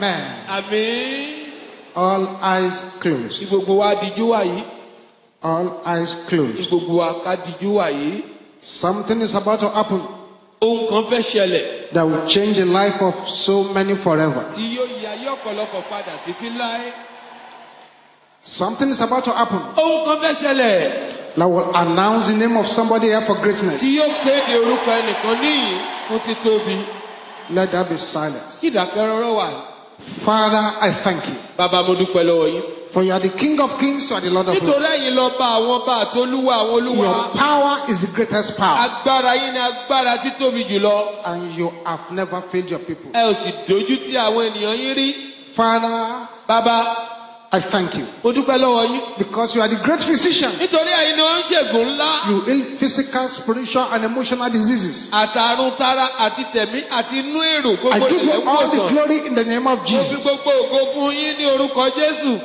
Amen. Àmín. All eyes closed. Gbogbo wa dijú wàyí. All eyes closed. Gbogbo wa ká dijú wàyí. Something is about to happen Ohun kan fẹ́ ṣẹlẹ̀. that will change the life of so many forever. Tí yóò yí ayé ọ̀pọ̀lọpọ̀ padà títí láé. Something is about to happen Ohun kan fẹ́ ṣẹlẹ̀. that will announce the name of somebody here for greatness. Tí yóò kéde orúkọ ẹnìkan níyìn fún títóbi. Let there be silence. Kí ìdákẹ́rọ́rọ́ wà. Father, I thank you. Bàbá mo dúpẹ́ lọ́wọ́ yín. For you are the King of Kings, you are the Lord of Nítorí Lords. ẹ̀yin lọ bá àwọn bá àtolúwa àwọn olúwa. Your power is the greatest power, Agbára yín ni agbára títóbi jùlọ. and you have never failed your people. Ẹ ò sì dojú tí àwọn ènìyàn yín rí. Father, Bàbá I thank you mo dúpẹ́ lọ́wọ́ yín. because you are the great physician. Nítorí ẹ̀yin ni wọ́n ń ṣègùn ńlá. You heal physical, spiritual, and emotional diseases. Àtàrùn tara àti tẹ̀mí àti inú èrò I gbogbo give ilẹ̀ you ń all the wòsàn. glory in the name of Mo fi Jesus. gbogbo ògo fún yín ní orúkọ Jésù.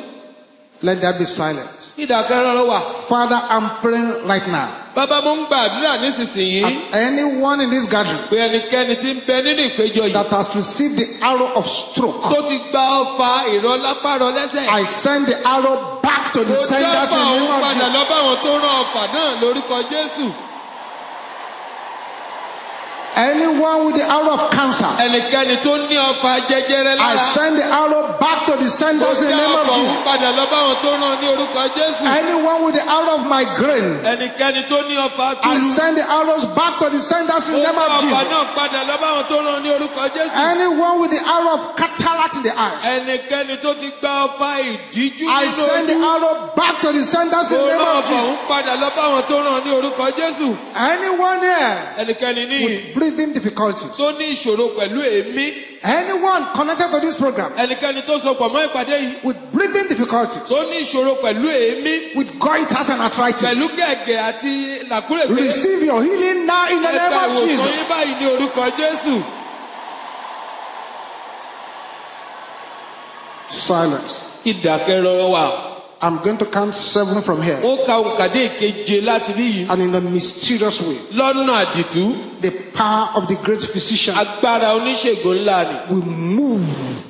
Let there be silence. Ìdákẹ́rọ́rọ́ wà. Father, I'm praying right now. Bàbá mo ń gbàdúrà nísinsìnyí. Anyone in this gathering Pé ẹnikẹ́ni tí ń bẹ nínú ìpéjọ yìí. that has received the arrow of stroke, Tó ti gba ọfà ìrọlápàrọ lẹ́sẹ̀. I send the arrow back to the Mo senders in dábàá the òun name of padà Jesus. lọ bá àwọn tó rán ọfà náà lórúkọ Jésù. Anyone with the arrow of cancer, Ẹnikẹ́ni tó ní ọfà jẹjẹrẹ I lára. send the arrow back to the Mo senders in the dá name of ọfà òun Jesus. padà lọ bá àwọn tó rán ní orúkọ Jésù. Anyone with the arrow of migraine, Ẹnikẹ́ni tó ní ọfà I túlù. send the arrows back to the senders in Mo the name dá of ọfà Jesus. náà padà lọ bá àwọn tó rán ní orúkọ Jésù. Anyone with the arrow of cataract in the eyes, Ẹnikẹ́ni tó ti gba ọfà ìdíjú I nínú send the ojú. arrow back to the senders in Mo the name rán of ọfà Jesus. òun padà lọ bá àwọn tó rán ní orúkọ Jésù. Anyone here Ẹnikẹ́ni ní with breathing difficulties, tó ní ìṣòro pẹ̀lú èémí. anyone connected to this program Ẹnikẹ́ni tó so pọ̀ mọ́ ìpàdé yìí. with breathing difficulties, Tó ní ìṣòro pẹ̀lú èémí. with goiters and Pẹ̀lú arthritis, gẹ̀gẹ̀ àti làkúrègbè. receive your healing now in the Ẹ̀ka name of ìwòsàn Jesus. yín báyìí ní orúkọ Jésù. Silence. Ìdákẹ́rọ́rọ́ wà. I'm going to count 7 from here. Ó ka òǹkàdé ìkeje láti rí yìí. And in a mysterious way, Lọ́nà àdìtú. the power of the great physician Agbára oníṣègùn ńlá ni. will move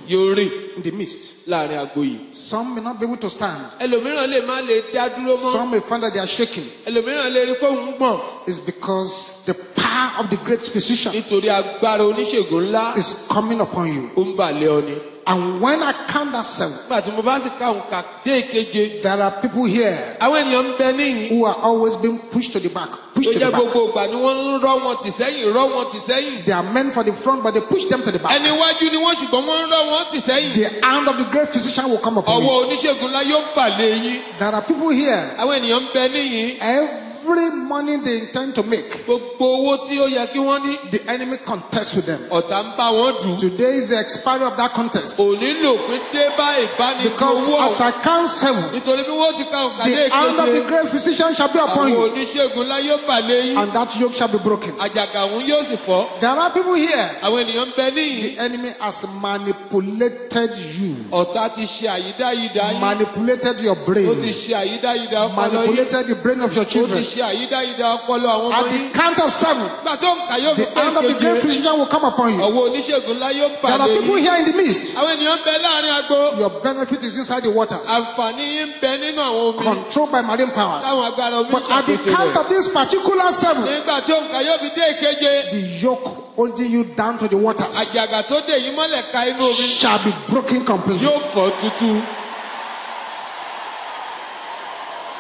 Yóò rìn in the midst. láàrin agbo yìí. Some may not be able to stand. Ẹlòmíràn lè má lè dá dúró mọ́. Some may find that they are shaking. Ẹlòmíràn lè rí pé òun gbọ̀n. It's because the power of the great physician Nítorí agbára oníṣègùn ńlá is coming upon you. ó ń bà lé ọ ni. And when I count that 7, Nígbà tí mo bá sì ka òǹkàdé ìkeje. there are people here Àwọn ènìyàn ń bẹ níyìn. who are always being pushed to the back. Pushed Tó to the jẹ́ back. gbogbo ìgbà ni wọ́n ń rọ́ wọn tì sẹ́yìn rọ́ wọn tì sẹ́yìn. They are meant for the front, but they push them to the back. Ẹni iwájú ni wọ́n ṣùgbọ́n wọ́n ń rọ́ wọn tì sẹ́yìn. The hand of the great physician will come upon you. Ọwọ́ oníṣègùn ńlá yóò bà lé yín. There are people here, Àwọn ènìyàn ń bẹ níyìn. every money they intend to make, Gbogbo owó tí ó yẹ kí wọ́n ní. the enemy contests with them. Ọ̀tá ń bá wọn dùn. Today is the expiry of that contest. Òní lòpin dé bá ìbánidọ́wọ́. Because as I count 7, Nítorí bí wọ́n ti ka òǹkàdé the hand of the ìkeje. great physician shall be upon Àwọn you, oníṣègùn ńlá yóò bà lé yín. and that yoke shall be broken. Àjàgà òun yóò sì fọ́. There are people here, Àwọn ènìyàn ń bẹ níyìn. the enemy has manipulated you, Ọ̀tá ti ṣe àyídáyidá yín. manipulated your Ó brain, ti ṣe àyídáyidá ọpọlọ yín. manipulated the brain of your Ó ti children. ṣe àyídáyidá ọpọlọ àwọn ọmọ At yín. the count of 7, Nígbà tó ń kà yóò fi the pé hand of the great keje. physician will come upon you. Ọwọ́ oníṣègùn ńlá yóò bà There are lé people yín. here in the midst. Àwọn ènìyàn ń bẹ láàrin agbo. Your benefit is inside the waters, Àǹfààní yín ń bẹ nínú àwọn omi. controlled by marine powers. Táwọn agbára omi But at the ṣàkóso count rẹ̀. of this particular 7, Nígbà tí òǹkà yóò fi dé ìkeje. the yoke holding you down to the waters Àjàgà tó dè yín mọ́lẹ̀ ka inú omi. shall be broken completely. Yóò fọ́ tútú.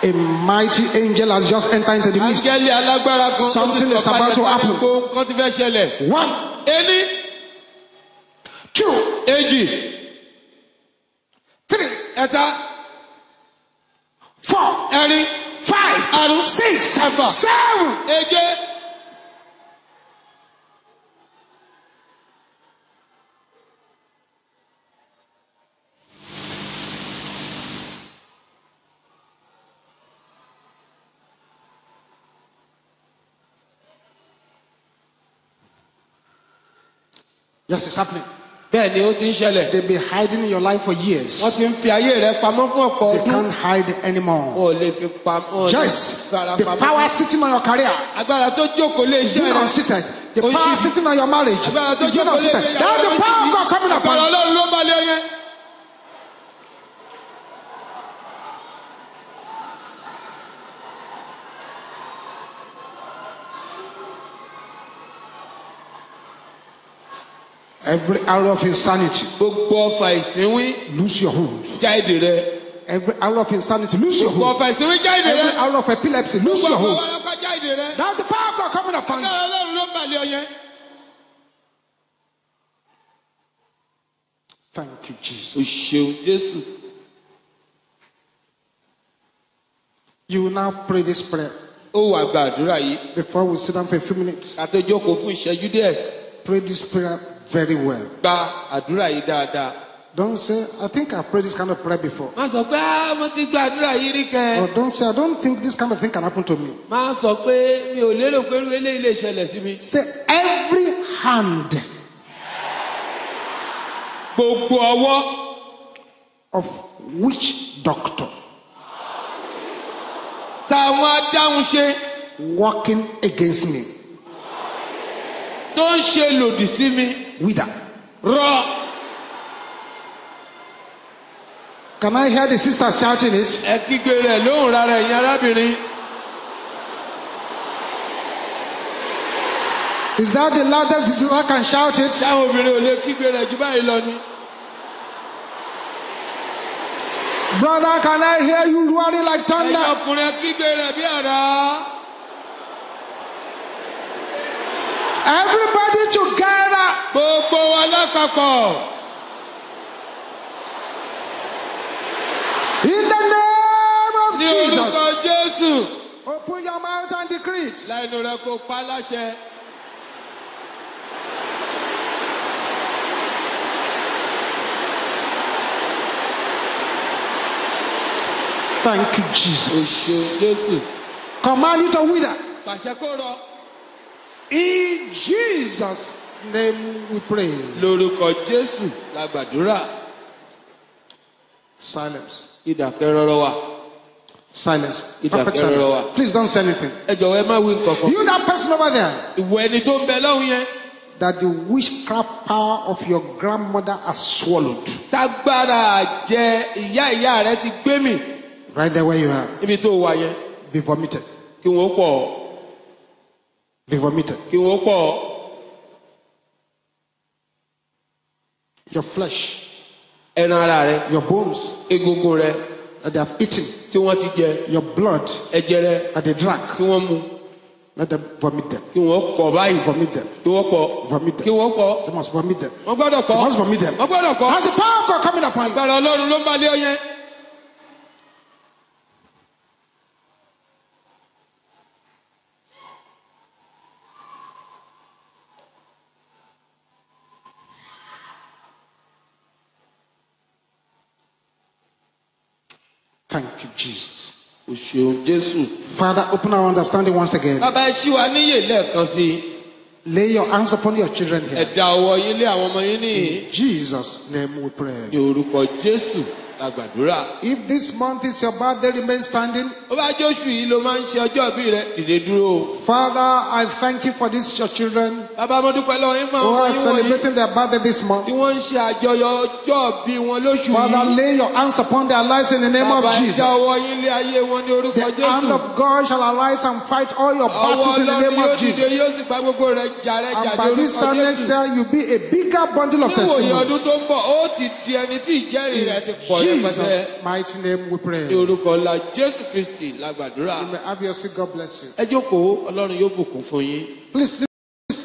A mighty angel has just entered into the midst. Áńgẹ́lì alágbára kan tó ti Something is about to sọ̀kalẹ̀ happen. sáré gbó nǹkan ti fẹ́ ṣẹlẹ̀. 1, Ení, 2, èjì, 3, ẹ̀ta, 4, ẹ̀rin, 5, àrún, 6, ẹ̀fà, 7. èje. Yes, it's happening. Bẹ́ẹ̀ ni ó ti ń ṣẹlẹ̀. They've been hiding in your life for years. Wọ́n ti ń fi ayé rẹ̀ pamọ́ fún ọ̀pọ̀ They ọdún. can't hide anymore. Wọn ò lè fi pamọ́. Yes, the power sitting on your career Agbára tó jókòó lé is iṣẹ́ being rẹ̀. unseated. The Oh, power she- sitting on your marriage Agbára tó is being jókòó lé unseated. ìgbéyàwó There's the rẹ̀. power of God coming Agbára upon you. Ọlọ́run ló bá lé yẹn. Every arrow of insanity, gbogbo ọfà ìsínwín lose your hold. já èdè rẹ. Every arrow of insanity, lose your gbogbo hold. ọfà ìsínwín já èdè Every rẹ. arrow of epilepsy, lose gbogbo your ọfà hold. wàlápá já èdè rẹ. That's the power of God coming upon you. agbára Ọlọ́run ló ń balẹ̀ ọ yẹn. Thank you, Jesus. o ṣeun Jésù. You will now pray this prayer ó wá gba àdúrà yìí. before we sit down for a few minutes. ká tó jókòó fún ìṣẹ́jú díẹ̀. Pray this prayer very well. gba àdúrà yìí dáadáa. Don't say, I think I've prayed this kind of prayer before. má sọ pé mo ti gba àdúrà yìí rí kẹ́. Or don't say, I don't think this kind of thing can happen to me. má sọ pé mi ò lérò pé irú eléyìí lè ṣẹlẹ̀ sí mi. Say, every hand gbogbo ọwọ́ of which doctor táwọn adáhùn ṣe working against me, tó ń ṣe lòdì sí mi wither. rọ. Can I hear the sisters shouting it? ẹ kígbe rẹ̀ lóhùn rárá ẹ̀yin arábìnrin. Is that the loudest the sister can shout it? táwọn obìnrin ò lè kígbe rẹ̀ jù báyìí lọ ni. Brother, can I hear you roaring like ẹ̀yin thunder? ọkùnrin ẹ kígbe rẹ̀ bí àrá. Everybody together. gbogbo wa lápapọ̀. In the name of ní orúkọ Jesus. Jésù. Open your mouth and decree it. láìnú rẹ kó pa láṣẹ. Thank you, o Jesus. ṣeun Jésù. Command it to wither. pàṣẹ kó rọ. In Jesus' name we pray. lórúkọ Jésù la gbàdúrà. Silence. ìdákẹ́rọ́rọ́ wa. Silence. Ida Perfect Keroro. silence. Please don't say anything. ẹ jọ̀wọ́ ẹ má wí nǹkan kan. You, that person over there, ìwọ ẹni tó ń bẹ lọ́hùn yẹn. that the witchcraft power of your grandmother has swallowed. tágbára jẹ ìyá rẹ ti gbé mì. Right there where you are. níbi tó wà yẹn. Be vomited. kí wọ́n pọ̀. Be vomited. kí wọ́n pọ̀. Your flesh, ẹran ara rẹ. your bones egungun rẹ. that they have eaten, tí wọ́n ti jẹ. your blood ẹ̀jẹ̀ rẹ. that they drank, tí wọ́n mu. let them vomit them. kí wọ́n pọ̀ báyìí. Vomit them. kí wọ́n pọ̀. Vomit kí them. wọ́n pọ̀. They must vomit them. wọ́n gbọ́dọ̀ They pọ̀. must vomit them. wọ́n gbọ́dọ̀ pọ̀. That's the power of God coming upon you. agbára Ọlọ́run ló ń balẹ̀ ọ yẹn. Thank you, Jesus. o ṣeun Jésù. Father, open our understanding once again. bàbá ẹ ṣí wa níyè lẹ́ẹ̀kan sí i. Lay your hands upon your children ẹ here. dá ọwọ́ yín lé àwọn ọmọ yín níhìn. In Jesus' name we pray. ní orúkọ Jésù la gbàdúrà. If this month is your birthday, remain standing. ó bá jóṣù yìí ló máa ń ṣe ọjọ́ ìbí rẹ dìde dúró. Father, I thank you for these your children bàbá mo dúpẹ́ lọ́wọ́ yín fún who àwọn ọmọ are yín wọ̀nyí celebrating their birthday this month. tí wọ́n ń ṣe àjọyọ̀ ọjọ́ ìbí wọn lóṣù Father, yìí. lay your hands upon their lives in the name bàbá of ẹ Jesus. dá ọwọ́ yín lé ayé wọn ní orúkọ The hand Jésù. of God shall arise and fight all your ọwọ́ battles in the Ọlọ́run name yóò of dìde Jesus. yóò sì gba gbogbo rẹ̀ jà rẹ̀ jà And ní by this orúkọ time next Jésù. year, you'll be a bigger bundle of níwòye ọdún testimonies. tó ń bọ̀ ó ti di ẹni tí ìjẹ́rìí rẹ̀ ti pọ̀ rẹpẹtẹ. Jesus' mighty name we pray. ní You orúkọ ńlá Jésù Kristi la gbàdúrà. may have your seat. God bless you. ẹ jókòó Ọlọ́run yóò bùkún fún yín. Please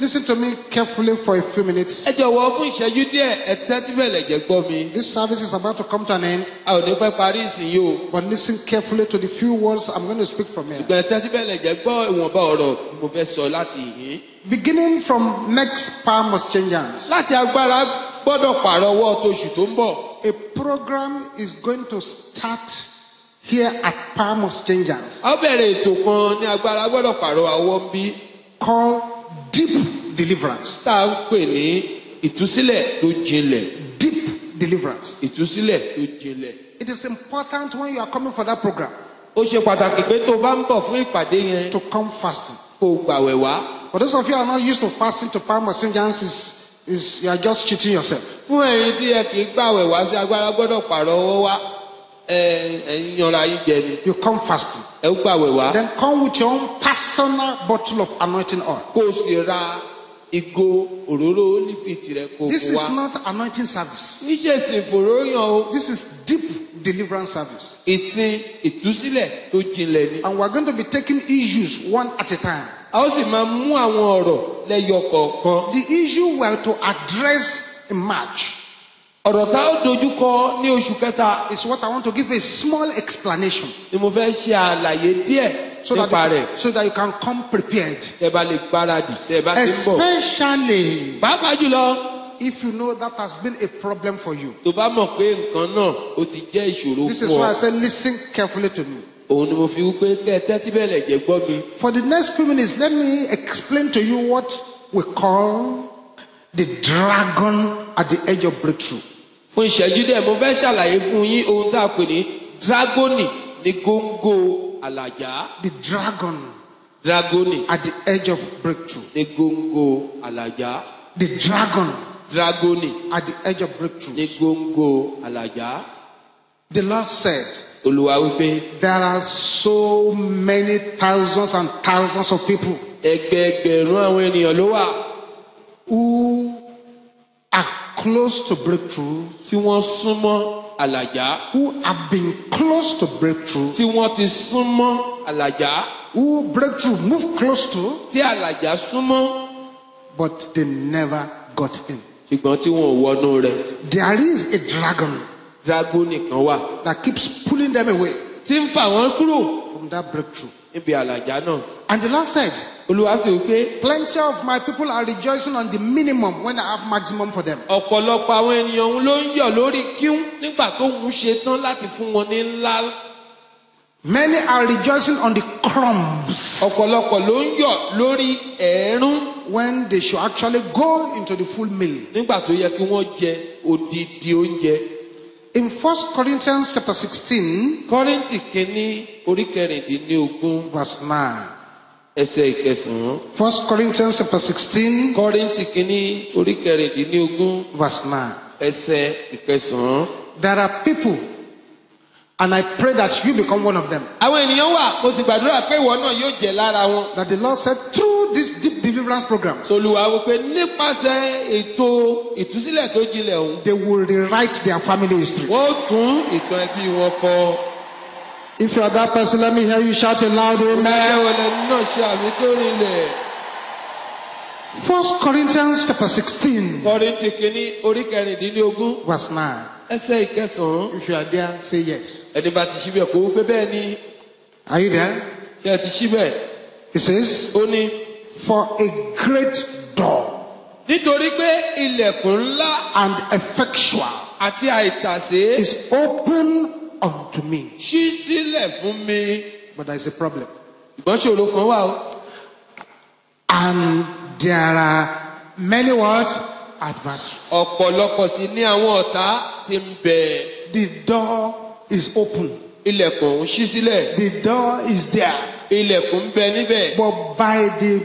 listen to me carefully for a few minutes. ẹ jọ̀wọ́ fún ìṣẹ́jú díẹ̀ ẹ tẹ́tí bẹ̀lẹ̀ jẹ́ gbọ́ mi. This service is about to come to an end, a ò ní pẹ́ parí ìsìn yìí o. but listen carefully to the few words I'm going to speak from here. ìgbà tẹ́tí bẹ̀lẹ̀ jẹ́ gbọ́ ìwọ̀nba ọ̀rọ̀ tí mo fẹ́ sọ láti yìí. Beginning from next Power Must Change Hands, láti agbára gbọ́dọ̀ pààrọ̀ ọwọ́ tóṣù tó ń bọ̀. a program is going to start here at Power Must Change Hands a ó bẹ̀rẹ̀ ètò kan ní agbára gbọ́dọ̀ pààrọ̀ ọwọ́ ń bí. called Deep Deliverance. tá a ń pè ní ìtúsílẹ̀ tó jinlẹ̀. Deep Deliverance. ìtúsílẹ̀ tó jinlẹ̀. It is important when you are coming for that program ó ṣe pàtàkì pé tó bá ń bọ̀ fún ìpàdé yẹn to come fasting. kó o gbàwẹ̀ wá. For those of you who are not used to fasting to Power Must Change Hands, is you are just cheating yourself. fún ẹ̀yin tí ẹ kì í gbàwẹ̀ wá sí agbára gbọ́dọ̀ pààrọ̀ ọwọ́ wá ẹ̀yin yanra yín jẹ ni. You come fasting. ẹ ó gbàwẹ̀ wá. Then come with your own personal bottle of anointing oil. kó o sì ra ìgò òróró ólífì tirẹ̀ kó This fún wa. is not anointing service. níṣẹ́ ìsìn ìfòróyàn o. This is deep deliverance service. ìsìn ìtúsílẹ̀ tó jinlẹ̀ ni. And we're going to be taking issues one at a time. a ó sì máa mú àwọn ọ̀rọ̀ lẹ́yọ kọ̀ọ̀kan. The issue we're to address in March ọ̀rọ̀ tá ó dojúkọ ní oṣù kẹta is what I want to give a small explanation ni mo fẹ́ ṣe àlàyé díẹ̀ nípa rẹ̀. so that you can come prepared. tẹ́ bá lè gbáradì tẹ́ bá ti ń bọ̀. Especially pàápàá jùlọ if you know that has been a problem for you. tó bá mọ̀ pé nǹkan náà ó ti jẹ́ ìṣòro This is fún why I ọ. say listen carefully to me. òun ni mo fi wípé kẹ́ ẹ tẹ́tí bẹ̀lẹ̀ jẹ́ gbọ́ mi. For the next few minutes, let me explain to you what we call the dragon at the edge of breakthrough. fún ìṣẹ́jú díẹ̀ mo fẹ́ ṣàlàyé fún yín ohun tá a pè ní dragoni ní góńgó àlàjá. The dragon dragoni at the edge of breakthrough. ní góńgó àlàjá. The dragon dragoni at the edge of breakthrough. ní góńgó àlàjá. The Lord said, olúwa wípé there are so many thousands and thousands of people ẹgbẹẹgbẹ̀rún àwọn ènìyàn ló wà who are close to breakthrough, tí wọ́n súnmọ́ àlàjá. who have been close to breakthrough, tí wọ́n ti súnmọ́ àlàjá. who breakthrough moved close to, tí àlàjá súnmọ́ but they never got in. ṣùgbọ́n tí wọn ò wọnú rẹ̀. There is a dragon dragoni kan wà that keeps pulling them away tí ń fà wọ́n kúrò from that breakthrough. níbi àlàjá náà. And the Lord said, olúwa sì wípé plenty of my people are rejoicing on the minimum when I have maximum for them. ọ̀pọ̀lọpọ̀ àwọn ènìyàn òun ló ń yọ̀ lórí kíún nígbà tó ń ṣe tán láti fún wọn ní ńlá. Many are rejoicing on the crumbs ọ̀pọ̀lọpọ̀ ló ń yọ̀ lórí ẹ̀ẹ́rún when they should actually go into the full meal. nígbà tó yẹ kí wọ́n jẹ odidi oúnjẹ. In 1 Corinthians chapter 16, kọ́ríńtì kínní orí kẹrìndínlógún verse 9. ẹsẹ̀ ìkẹsàn-án. 1 Corinthians chapter 16, kọ́ríńtì kínní orí kẹrìndínlógún verse 9. ẹsẹ̀ ìkẹsàn-án. There are people, and I pray that you become one of them, àwọn ènìyàn wà mo sì gbàdúrà pé ìwọ náà yóò jẹ lára wọn. that the Lord said through these deep deliverance programs, olúwa wípé nípasẹ̀ ètò ìtúsílẹ̀ tó jinlẹ̀ ọ̀hún they will rewrite their family history. wọ́n ó tún ìtàn ẹbí wọn kọ. If you are that person, let me hear you shout aloud, amen. ẹ̀wọ̀lẹ̀ náà ṣe àmì tó rinlẹ̀. 1 Corinthians chapter 16, kọ́ríńtì kínní orí kẹrìndínlógún verse 9. ẹsẹ̀ ìkẹsàn-án. If you are there, say yes. ẹni bá ti ṣíbẹ̀ kó wípé bẹ́ẹ̀ ni Are you there? ṣé ẹ ti ṣíbẹ̀. It says, ó ní for a great door nítorí pé ilẹ̀kùn ńlá and effectual àti àìtàsé is open unto me. ṣí sílẹ̀ fún mi. But there is a problem. ìgbọ́n ṣòro kan wà o. And there are many what? Adversaries. ọ̀pọ̀lọpọ̀ sí ní àwọn ọ̀tá tí ń bẹ. The door is open. ilẹ̀kùn ń ṣí sílẹ̀. The door is there. ilẹ̀kùn ń bẹ níbẹ̀. But by the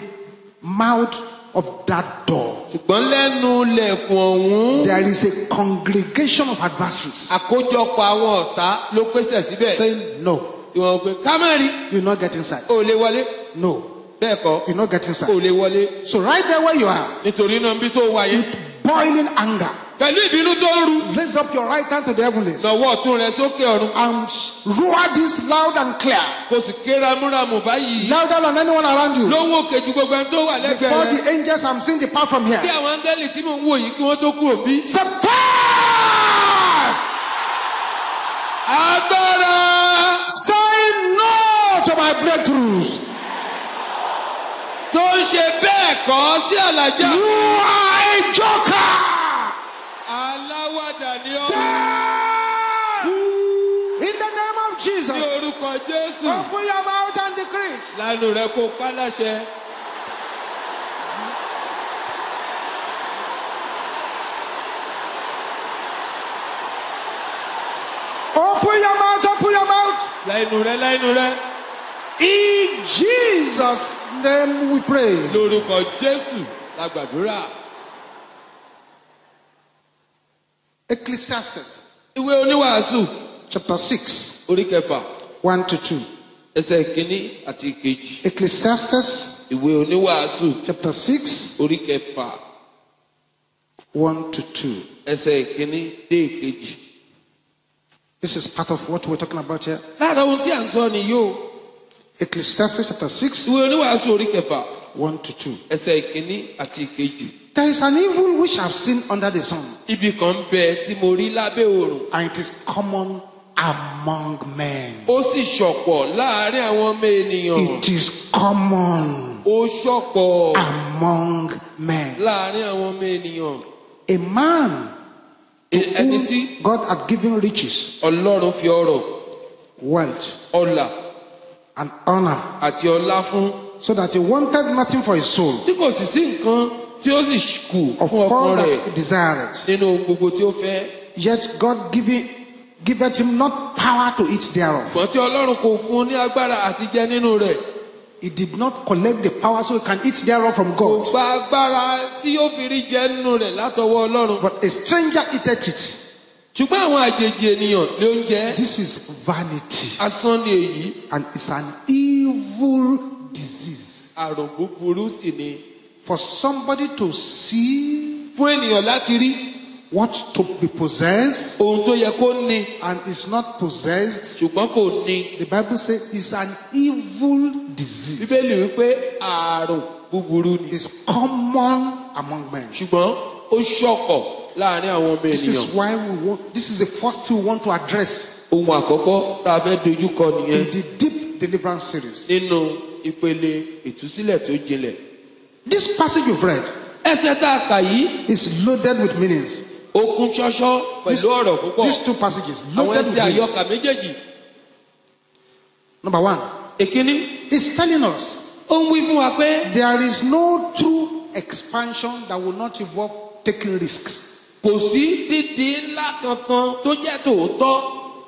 mouth of that door, ṣùgbọ́n lẹ́nu ilẹ̀kùn ọ̀hún there is a congregation of adversaries àkójọpọ̀ àwọn ọ̀tá ló pèsè síbẹ̀. saying, no, tí wọ́n pe kámẹ́rì you will not get inside. ò lè wọlé. No, bẹ́ẹ̀ kọ́ you will not get ò inside. lè wọlé. So right there where you are, nítorí náà bí tó wà yẹn. boiling anger, pẹ̀lú ìbínú tó ń ru. raise up your right hand to the heavens lọ́wọ́ ọ̀tún rẹ̀ sókè ọ̀run. and roar this loud and clear, kò sì ké ramúramù báyìí. louder than anyone around you. lówó kejì gbogbo ẹni tó wà lẹ́gbẹ̀ẹ́ Before rẹ̀. the angels I'm seeing depart from here. bí àwọn áńgẹ́lì tí mò ń wò yìí kí wọ́n tó kúrò bí. Say, pass! agbára Say no to my breakthroughs. tó ń ṣe bẹ́ẹ̀ kọ́ sí àlàjá. You are a joker. aláwàdà ni ọ́. In the name of ní Jesus. orúkọ Jésù. Open your mouth and decree. lánàá rẹ kó pa láṣẹ. Open your mouth, open your mouth. lẹ́nu rẹ. In Jesus' name we pray. lórúkọ Jésù la gbàdúrà. Ecclesiastes ìwé oníwàásù chapter 6, orí kẹfà 1 to 2. ẹsẹ̀ ìkíní àti ìkejì. Ecclesiastes ìwé oníwàásù chapter 6, orí kẹfà 1 to 2. ẹsẹ̀ ìkíní dé ìkejì. This is part of what we're talking about here. lára ohun tí à ń sọ nìyí o. Ecclesiastes chapter 6, ìwé oníwàásù orí kẹfà 1 to 2. ẹsẹ̀ ìkíní àti ìkejì. There is an evil which I've seen under the sun, ibi kan ń bẹ tí mo rí lábẹ́ oòrùn. and it is common among men. ó sì ṣọ̀pọ̀ láàárín àwọn ọmọ ènìyàn. It is common ó ṣọ̀pọ̀ among men. láàárín àwọn ọmọ ènìyàn. A man ẹni tí whom God had given riches, Ọlọ́run fi ọrọ̀, wealth, ọlà and honor, àti ọlá fún, so that he wanted nothing for his soul tí kò sì sí nǹkan tí ó sì kù of fún all ọkàn that rẹ̀ he desired. nínú ohun gbogbo tí ó fẹ́. Yet God giveth him not power to eat thereof. ṣùgbọ́n tí Ọlọ́run kò fún un ní agbára àti jẹ nínú rẹ̀. He did not collect the power so he can eat thereof from kò God. gba agbára tí yóò fi rí jẹ nínú rẹ̀ látọwọ́ Ọlọ́run. But a stranger eateth it. ṣùgbọ́n àwọn àjèjì ènìyàn ló ń jẹ. This is vanity, asán ni èyí. and it's an evil disease. àrùn búburú sì ni. For somebody to see fún ènìyàn láti rí what to be possessed ohun tó yẹ kó ní and is not possessed, ṣùgbọ́n kò ní. the Bible says it's an evil disease. bíbélì wípé àrùn búburú ni. It's common among men. ṣùgbọ́n ó ṣọ̀pọ̀ láàárín àwọn ọmọ This is ènìyàn. why this is the first thing we want to address ohun àkọ́kọ́ tá a fẹ́ dojú kọ nìyẹn in the deep deliverance series. nínú ìpele ìtúsílẹ̀ tó jinlẹ̀. This passage you've read ẹsẹ̀ tá a kà yìí is loaded with meanings. ó kún ṣọ́ṣọ́ pẹ̀lú ọ̀rọ̀ púpọ̀. These two passages àwọn loaded with ẹsẹ̀ meanings. àyọkà méjèèjì. Number one, èkíní it's telling us ó ń wí fún wa pé there is no true expansion that will not involve taking risks. kò sí dídí ńlá kankan tó jẹ́ tòótọ́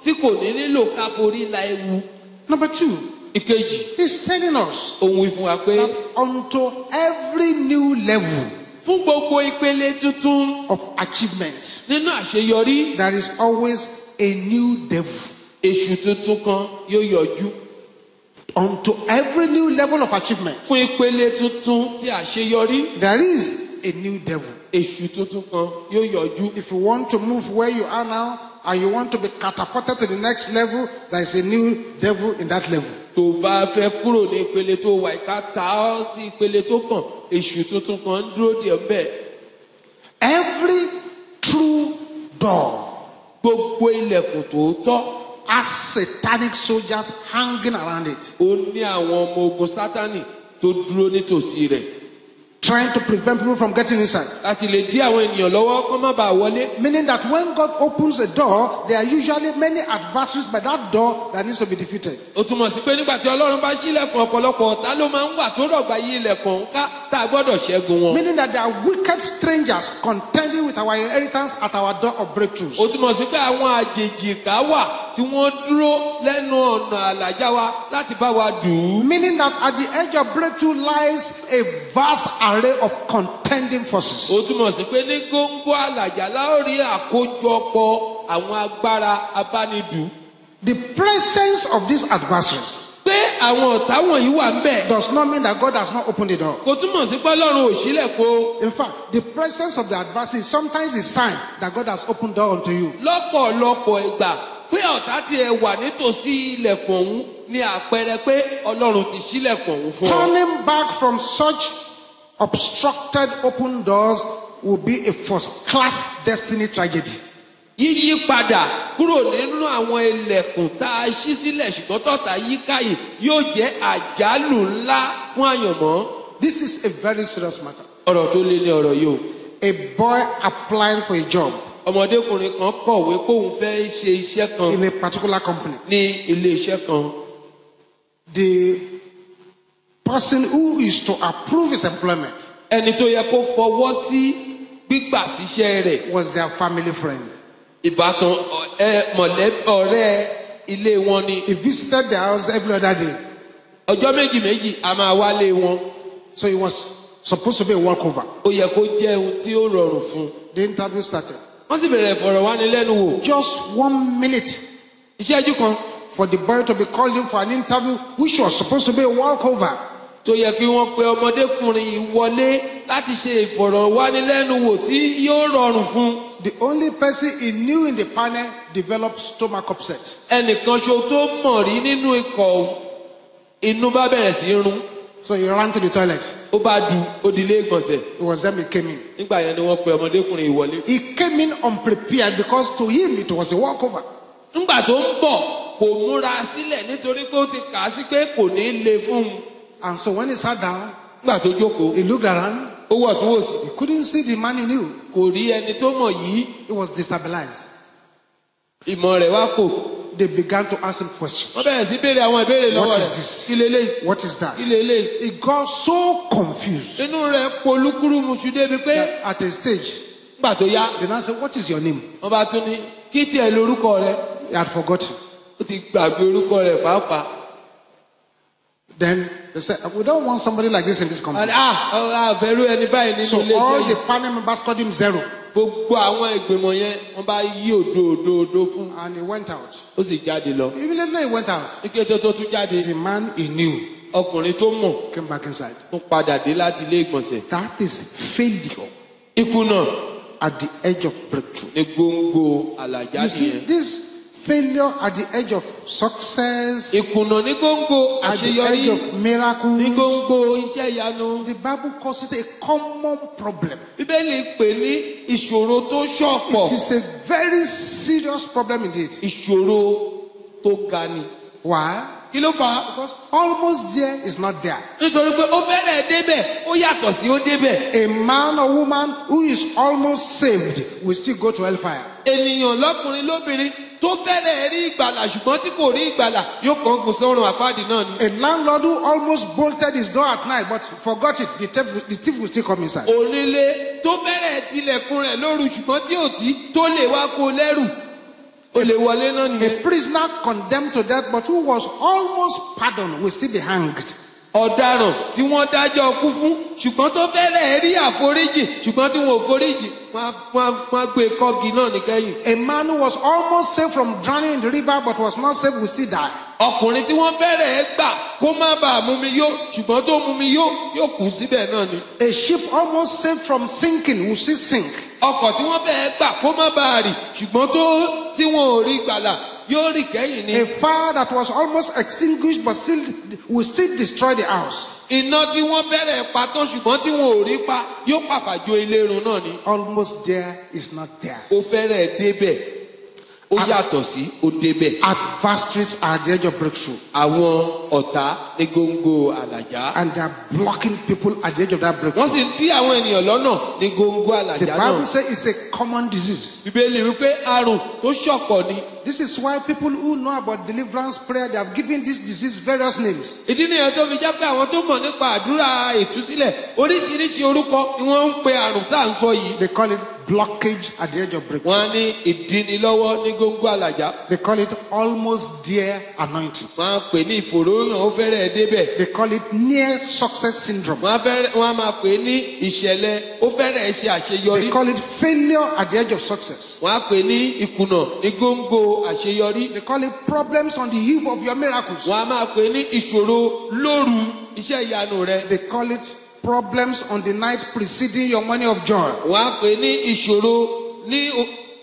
tí kò ní nílò ká forí la ewu. Number two, ìkejì it's telling us ó ń wí fún wa pé that unto every new level fún gbogbo ìpele tuntun of achievement, nínú àṣeyọrí there is always a new devil. èṣù tuntun kan yóò yọjú. Unto every new level of achievement, fún ìpele tuntun tí àṣeyọrí there is a new devil. èṣù tuntun kan yóò yọjú. If you want to move where you are now and you want to be catapulted to the next level, there is a new devil in that level. tó bá fẹ́ kúrò ní ìpele tó wà ìka ta ọ́ sí ìpele tó kàn èṣù tuntun kan ń dúró dè ọ́ bẹ́ẹ̀. Every true door gbogbo ilẹ̀kùn tòótọ́ has satanic soldiers hanging around it, ó ní àwọn ọmọ ogun sátánì tó dúró nítòsí rẹ̀ trying to prevent people from getting inside. láti lè dí àwọn ènìyàn lọ́wọ́ kó má bàa wọlé. Meaning that when God opens a door, there are usually many adversaries by that door that needs to be defeated. ó túmọ̀ sí pé nígbà tí Ọlọ́run bá ṣílẹ̀kùn ọ̀pọ̀lọpọ̀ ọ̀tá ló máa ń wà tó rọ̀gbà yí ilẹ̀kùn ká tá a gbọ́dọ̀ ṣẹ́gun wọn. Meaning that there are wicked strangers contending with our inheritance at our door of breakthroughs. ó túmọ̀ sí pé àwọn àjèjì ká wà tí wọ́n dúró lẹ́nu ọ̀nà àlàjá wa láti bá wa dùn ún. Meaning that at the edge of breakthrough lies a vast array of contending forces. ó túmọ̀ sí pé ní góńgó àlàjá láórí àkójọpọ̀ àwọn agbára abánidùn. The presence of these adversaries pé àwọn ọ̀tá wọ̀nyí wà ń bẹ̀ does not mean that God has not opened the door. kò túmọ̀ sí pé Ọlọ́run ò ṣílẹ̀kùn o. In fact, the presence of the adversary sometimes is a sign that God has opened door unto you. lọ́pọ̀lọpọ̀ ìgbà pé ọ̀tá tiẹ̀ wà nítòsí ilẹ̀kùn ọ̀hún ní àpẹẹrẹ pé Ọlọ́run ti ṣílẹ̀kùn ọ̀hún fún ọ. Turning back from such obstructed open doors will be a first-class destiny tragedy. yíyí padà kúrò nínú àwọn ilẹ̀kùn tá a ṣí sílẹ̀ ṣùgbọ́n tọ̀tá yíká yìí yóò jẹ́ àjálù ńlá fún àyànmọ́. This is a very serious matter. ọ̀rọ̀ tó lé ní ọ̀rọ̀ yìí o. A boy applying for a job ọmọdékùnrin kan kọ̀wé kóun fẹ́ ṣe iṣẹ́ kan in a particular company. ní ilé iṣẹ́ kan. The person who is to approve his employment ẹni tó yẹ kó fọwọ́ sí gbígbà síṣẹ́ rẹ̀ was their family friend. ìbátan mọ̀lẹ́bí ọ̀rẹ́ ilé wọn ni. He visited their house every other day. ọjọ́ méjì méjì a máa wálé wọn. So it was supposed to be a walkover. ó yẹ kó jẹ́ ohun tí ó rọrùn fún un. The interview started. wọ́n sì bẹ̀rẹ̀ ìfọ̀rọ̀wánilẹ́nuwò. Just 1 minute ìṣẹ́jú kan for the boy to be called in for an interview, which was supposed to be a walkover. tó yẹ kí wọ́n pe ọmọdékùnrin yìí wọlé láti ṣe ìfọ̀rọ̀wánilẹ́nuwò tí yóò rọrùn fún. The only person he knew in the panel developed stomach upset. ẹnìkan ṣo tó mọ̀ rí nínú ikọ̀ inú bá bẹ̀rẹ̀ sí í run. So he ran to the toilet. ó bá du odilé ìgbọ̀nsẹ̀. It was them he came in. nígbà yẹn ni wọ́n pe ọmọdékùnrin yìí wọlé. He came in unprepared because to him it was a walkover. nígbà tó ń bọ̀ kò múra sílẹ̀ nítorí pé ó ti kà á sí pé kò ní le fún un. And so when he sat down, nígbà tó jókòó he looked around. ó wọ̀ tún wò sí. He couldn't see the man he knew. kò rí ẹni tó mọ̀ yìí. He was destabilized. ìmọ̀ rẹ̀ wá kò. They began to ask him questions. wọ́n bẹ̀rẹ̀ sí béèrè àwọn ìbéèrè lọ́wọ́ What is rẹ̀. this? kí leléyìí. What is that? kí leléyìí. He got so confused inú rẹ̀ polúkúrú muṣu débi pé that at a stage, nígbà tó yá they now said, "What is your name?" wọ́n bá tún ní kí tiẹ̀ lórúkọ rẹ̀. He had forgotten. ó ti gbàgbé orúkọ rẹ̀ pàápàá. Then they said, "We don't want somebody like this in this company." àfẹ́rú ẹni báyìí nínú So ilé all iṣẹ́ the yìí. panel members called him Zero. gbogbo àwọn ìgbìmọ̀ yẹn wọ́n bá yí òdo fún. And he went out. ó sì jáde lọ. Immediately he went out. ní kété tó tún jáde The man he knew ọkùnrin tó mọ̀ came back inside. tún padà dé láti ilé ìgbọ̀nsẹ̀. That is failure ìkùnà at the edge of breakthrough. ní góńgó àlàjá You see, nìyẹn. this failure at the edge of success, ìkùnà ní góńgó at the edge àṣeyọrí of ní miracles, góńgó iṣẹ́ ìyanu. the Bible calls it a common problem. bíbélì pè ní ìṣòro tó ṣọ̀pọ̀. It is a very serious problem indeed. ìṣòro tó ga ni. Why? kí ló fà á. Because almost there is not there. nítorí pé ó fẹ́rẹ̀ débẹ̀ ó yàtọ̀ sí ó débẹ̀. A man or woman who is almost saved will still go to hellfire. ènìyàn lọ́kùnrin lóbìnrin tó fẹ́rẹ̀ rí ìgbàlà ṣùgbọ́n tí kò rí ìgbàlà yóò kàn kún sọ́run àpáàdì náà ni. A landlord who almost bolted his door at night but forgot it, the thief will still come inside. onílé tó fẹ́rẹ̀ tilẹ̀kùn rẹ̀ lóru ṣùgbọ́n tí ò tí tó lè wá kó lẹ́rù ó lè wọlé náà A nìyẹn. prisoner condemned to death but who was almost pardoned will still be hanged. ọ̀daràn tí wọ́n dájọ́ kú fún ṣùgbọ́n tó fẹ́rẹ̀ rí àforíjì ṣùgbọ́n tí wọn ò foríjì wọ́n á gbé kọ́gi náà ní kẹ́yìn. A man who was almost saved from drowning in the river but was not saved will still die. ọkùnrin tí wọ́n fẹ́rẹ̀ gbà kó má bàa mú mi yó ṣùgbọ́n tó mú mi yóò kú síbẹ̀ náà ni. A ship almost saved from sinking will still sink. ọkọ̀ tí wọ́n fẹ́ẹ́ gbà kó má bàa rì ṣùgbọ́n tí wọn ò rí gbàlà yóò rì kẹ́yìn ni. A fire that was almost extinguished but will still destroy the house. iná tí wọ́n fẹ́rẹ̀ pa tán ṣùgbọ́n tí wọn ò rí pa yóò pàpàjọ ilé run náà ni. Almost there is not there. ó fẹ́rẹ̀ débẹ̀ ó yàtọ̀ sí ó débẹ̀. Adversaries are at the edge of breakthrough. àwọn ọ̀tá ní góńgó àlàjá. And they are blocking people at the edge of that wọ́n breakthrough. sì ń dí àwọn ènìyàn lọ́nà ní góńgó The àlàjá Bible náà. says it's a common disease. bíbélì wípé àrùn tó ṣọ̀pọ̀ ni. This is why people who know about deliverance prayer, they have given this disease various names. ìdí nìyẹn tó fi jẹ́ pé àwọn tó mọ̀ nípa àdúrà ìtúsílẹ̀ oríṣiríṣi orúkọ ni wọ́n ń pe àrùn tá à ń sọ yìí. They call it blockage at the edge of breakthrough. wọ́n á ní ìdínilọ́wọ́ ní góńgó àlàjá. They call it almost there anointing. wọ́n á pè ní ìfòròyìn ó fẹ́rẹ̀ débẹ̀. They call it near success syndrome. wọ́n á máa pè ní ìṣẹ̀lẹ̀ ó fẹ́rẹ̀ ṣe àṣeyọrí. They call it failure at the edge of success. wọ́n á pè ní ìkùnà ní góńgó àṣeyọrí. They call it problems on the eve of your miracles. wọ́n á máa pè ní ìṣòro lóru iṣẹ́ ìyanu rẹ. They call it problems on the night preceding your morning of joy. wọ́n á pè ní ìṣòro ní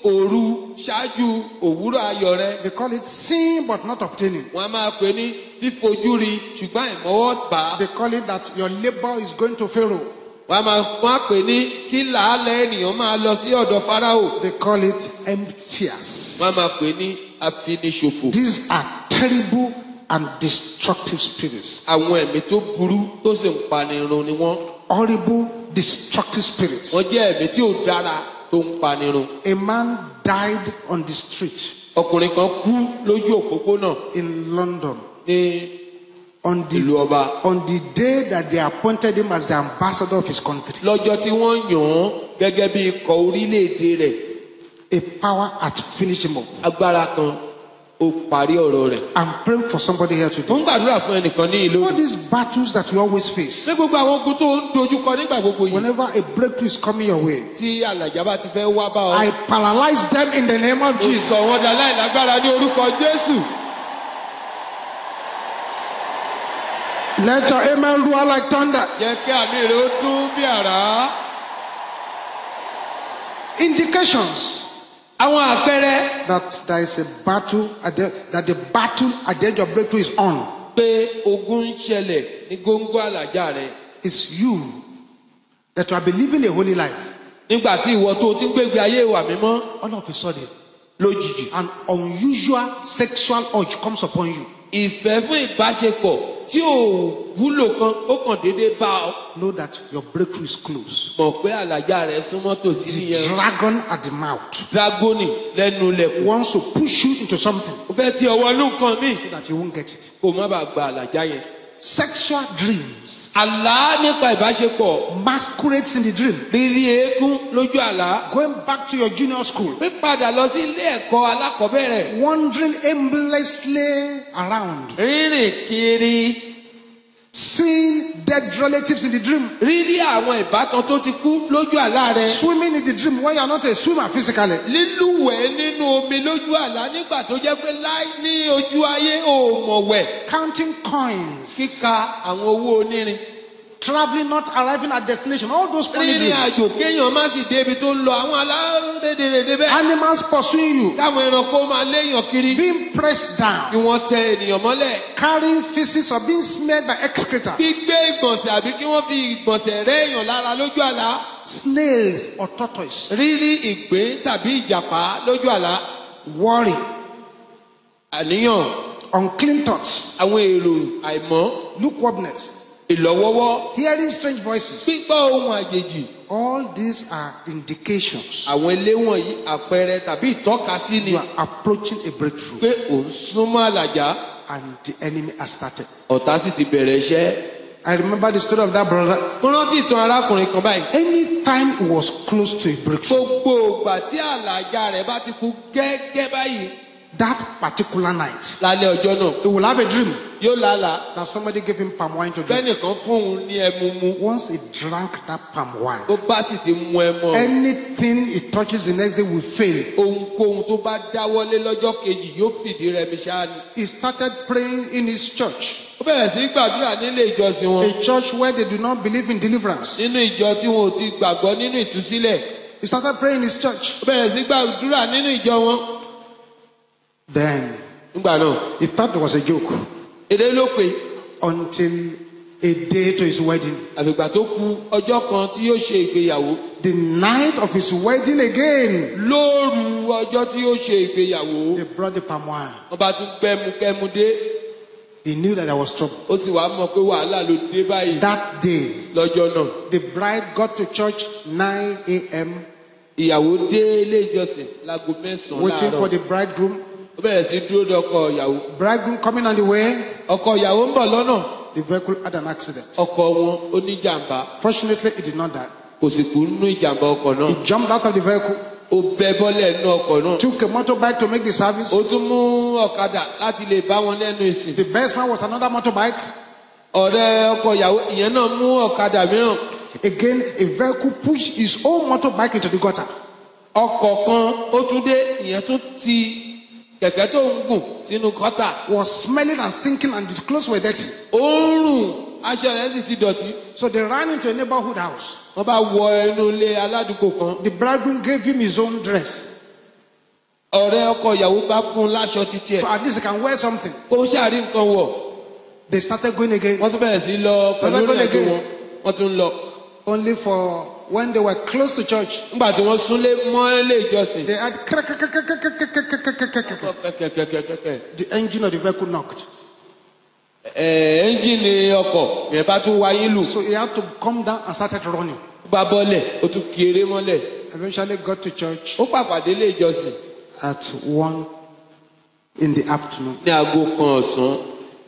òru ṣáájú òwúrọ̀ ayọ̀ rẹ. They call it seeing but not obtaining. wọ́n á máa pè ní fífojú rí ṣùgbọ́n ìmọ̀wọ́ bà á. They call it that your labor is going to Pharaoh. wọ́n á pè ní kí làálẹ̀ ènìyàn máa lọ sí ọ̀dọ̀ Fáráò. They call it emptiers. wọ́n á máa pè ní afiniṣòfò. These are terrible and destructive spirits. àwọn ẹ̀mí tó burú tó sì ń panirun ni wọ́n. Horrible, destructive spirits. wọ́n jẹ́ ẹ̀mí tí ò dára tó ń panirun. A man died on the street ọkùnrin kan kú lójú òpópónà in London ní on ìlú ọba. the day that they appointed him as the ambassador of his country. lọ́jọ́ tí wọ́n yàn án gẹ́gẹ́ bí ikọ̀ orílẹ̀-èdè rẹ̀. A power had finished him up. agbára kan ó parí ọ̀rọ̀ rẹ̀. I'm praying for somebody here today. mo ń gbàdúrà fún ẹnìkan ní ìlú. All these battles that you always face, ní gbogbo àwọn ogun tó ń dojúkọ nígbà gbogbo yìí. whenever a breakthrough is coming your way, tí alàjà bá ti fẹ́ wá bá ọ. I paralyze them in the name of mo Jesus. sọ wọn dà láìlágbára ní orúkọ Jésù. Let your amen roar like thunder. Jẹ́ kí àmì rẹ̀ ó dún bí àrá. Indications Àwọn àpẹẹrẹ that there is a battle that the battle at the edge of breakthrough is on. pé ogun ń ṣẹlẹ̀ ní góńgó àlàjá rẹ̀. It's you that you are believing a holy life. Nígbà tí ìwọ tó ti ń gbégbé ayé ìwà mímọ́ All of a sudden, lójijì. an unusual sexual urge comes upon you. Ìfẹ́ fún ìbáṣepọ̀ tí ò wúlò kan ó kàn déédéé bá ọ. Know that your breakthrough is close. Mọ̀ pé àlàjá rẹ̀ súnmọ́ tòsí The nìyẹn. dragon at the mouth Dragoni lẹ́nu ilẹ̀kùn. wants to push you into something Ó fẹ́ ti ọwọ́ inú nǹkan míì so that you won't get it. kó má bàa gba àlàjá yẹn. Sexual dreams Àlá nípa ìbáṣepọ̀. masquerades in the dream. Rírí eégún lójú àlá. Going back to your junior school, Pípadà lọ sí ilé ẹ̀kọ́ alákọ̀ọ́bẹ̀rẹ̀. wandering aimlessly around, Rírìn kiri. seeing dead relatives in the dream, Rírí àwọn ìbátan tó ti kú lójú àlá rẹ̀. swimming in the dream when you are not a swimmer physically. Lílúwẹ̀ẹ́ nínú omi lójú àlá nígbà tó jẹ́ pé láì ní ojú ayé ò mọ̀wẹ̀. Counting coins, Kíka àwọn owó onírin. traveling, not arriving at destination, all those funny Rírìn dreams. àjò kéèyàn má sì débi tó ń lọ àwọn alárédèrèdè bẹ́ẹ̀. Animals pursuing you, Káwọn ẹranko máa léèyàn kiri. being pressed Kí down, wọ́n tẹ ènìyàn mọ́lẹ̀. carrying feces or being smeared by excreta, Gbígbé ìgbọ̀nsẹ̀ àbí kí wọ́n fi ìgbọ̀nsẹ̀ rẹ́ èèyàn lára lójú àlá. snails or tortoise, Rírí ìgbín tàbí ìjàpá lójú àlá. worry, Àníyàn, unclean thoughts, àwọn èrò àìmọ́, lukewarmness, ìlọ́wọ́wọ́, hearing strange voices. gbígbọ́ ohun àjèjì. All these are indications Àwọn ilé wọ̀nyí àpẹẹrẹ tàbí ìtọ́kasí ni you are approaching a breakthrough pé ò ń súnmọ́ àlàjá. and the enemy has started. Ọ̀tá sì ti bẹ̀rẹ̀ iṣẹ́. I remember the story of that brother. Mo rántí ìtàn arákùnrin kan báyìí. Anytime he was close to a breakthrough, Gbogbo ìgbà tí àlàjá rẹ̀ bá ti kú gẹ́gẹ́ báyìí that particular night, lálẹ́ ọjọ́ náà he will have a dream yóò lálàá. that somebody gave him palm wine to drink. Bẹ́nìkan fún òun ní ẹmu mu. Once he drank that palm wine, Tó bá sì ti mu ẹmọ. anything he touches the next day will fail. Ohunkóhun tó bá dáwọ́lé lọ́jọ́ kejì yóò fìdí rẹmi ṣáá ni. He started praying in his church, Ó bẹ̀rẹ̀ sí gbàdúrà nílé ìjọsìn wọn. a church where they do not believe in deliverance. Nínú ìjọ tí wọn ò ti gbàgbọ́ nínú ìtúsílẹ̀. He started praying in his church. Ó bẹ̀rẹ̀ sí gbàdúrà nínú ìjọ wọn. Then Nígbà náà, he thought it was a joke èdè ló pé until a day to his wedding. àfìgbà tó ku ọjọ́ kan tí yóò ṣe ìgbéyàwó. The night of his wedding again, Lóru ọjọ́ tí yóò ṣe ìgbéyàwó. they brought the palm wine. Wọ́n bá tún gbẹ́mu kẹ́mu dé. He knew that there was trouble. Ó sì wá mọ̀ pé wàhálà ló dé báyìí That day, lọ́jọ́ náà. the bride got to church 9 a.m. Ìyàwó dé ilé ìjọsìn láago 9 waiting for láàárọ̀. the bridegroom. Ó bẹ̀rẹ̀ sí dúró de ọkọ ìyàwó. Bridegroom coming on the way, Ọkọ ìyàwó ń bọ̀ lọ́nà. the vehicle had an accident. Ọkọ wọn ó ní jàǹbá. Fortunately, he did not die. Kò sì kú nínú ìjàǹbá ọkọ̀ náà. He jumped out of the vehicle, Ó bẹ́ bọ́lẹ̀ nínú ọkọ̀ náà. took a motorbike to make the Ó service. tún mú ọ̀kadà láti lè bá wọn lẹ́nu ìsìn. The best man was another motorbike. Ọ̀rẹ́ ọkọ ìyàwó ìyẹn náà mú ọ̀kadà mìíràn. Again, a vehicle pushed his own motorbike into the gutter. Ọkọ̀ kan ó tún dé ìyẹn tún ti kẹ̀kẹ́ tó ń gùn sínú kọ́tà. Was smelling and stinking, and the clothes were dirty. Ó ń rùn aṣọ rẹ̀ sì ti dọ̀tí. So they ran into a neighborhood house. Wọ́n bá wọ inú ilé aládùúgbò kan. The bridegroom gave him his own dress, Ọ̀rẹ́ ọkọ ìyàwó bá fún un láṣọ títí so ẹ̀. at least he can wear something. Kó ṣàrí nǹkan wọ̀. They started going again, Wọ́n tún bẹ̀rẹ̀ sí lọ pẹ̀lú ìrìnàjò wọn. Wọ́n tún lọ. only for when they were close to church, Nígbà tí wọ́n súnlé mọ́ ilé ìjọsìn. they had Kẹ̀kẹ̀kẹ̀kẹ̀kẹ̀. the engine of the vehicle knocked. Ẹ́ńjìnì ọkọ̀ yẹn bá tún wáyé lù. So he had to come down and started running. Ó bá bọ́lẹ̀ ó tún kí eré mọ́lẹ̀. Eventually got to church Ó pàpàdé ilé ìjọsìn at 1 in the afternoon. ní aago kan ọ̀sán.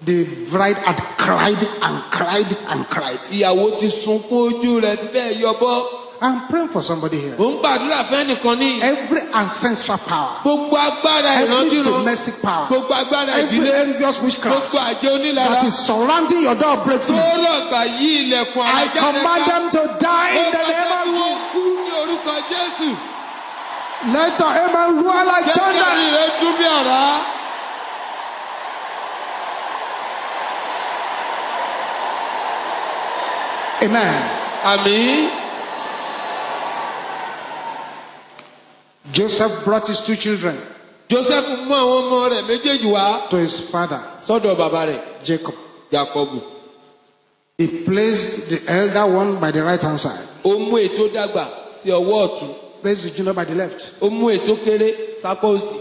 The bride had cried and cried and cried. Ìyàwó ti sunkún ojú rẹ̀ ti fẹ́ yọbọ́. I'm praying for somebody here. Ó ń gbàdúrà fẹ́nìkan ní. Every ancestral power, Gbogbo agbára every ìrandíran. domestic power, Gbogbo agbára every ìdílé. envious witchcraft Gbogbo àjẹ́ onílára. that is surrounding your door of Tó breakthrough, lọ́gbà yí ilẹ̀kùn I àlájá command them to die in the name of wọ́n Jesus. kú ní orúkọ Jésù. Let your amen roar like Jẹ́ kí thunder. àmì rẹ̀ dún bí àrá. Amen. àmín. Joseph brought his 2 children Joseph mú àwọn ọmọ rẹ̀ méjèèjì wá to his father, sọ́dọ̀ bàbá rẹ̀ Jacob. Jákọ́bù. He placed the elder one by the right hand side, Ó mú ètò dàgbà sí ọwọ́ ọ̀tún, placed the junior by the left. ó mú ètò kéré sápá òsì.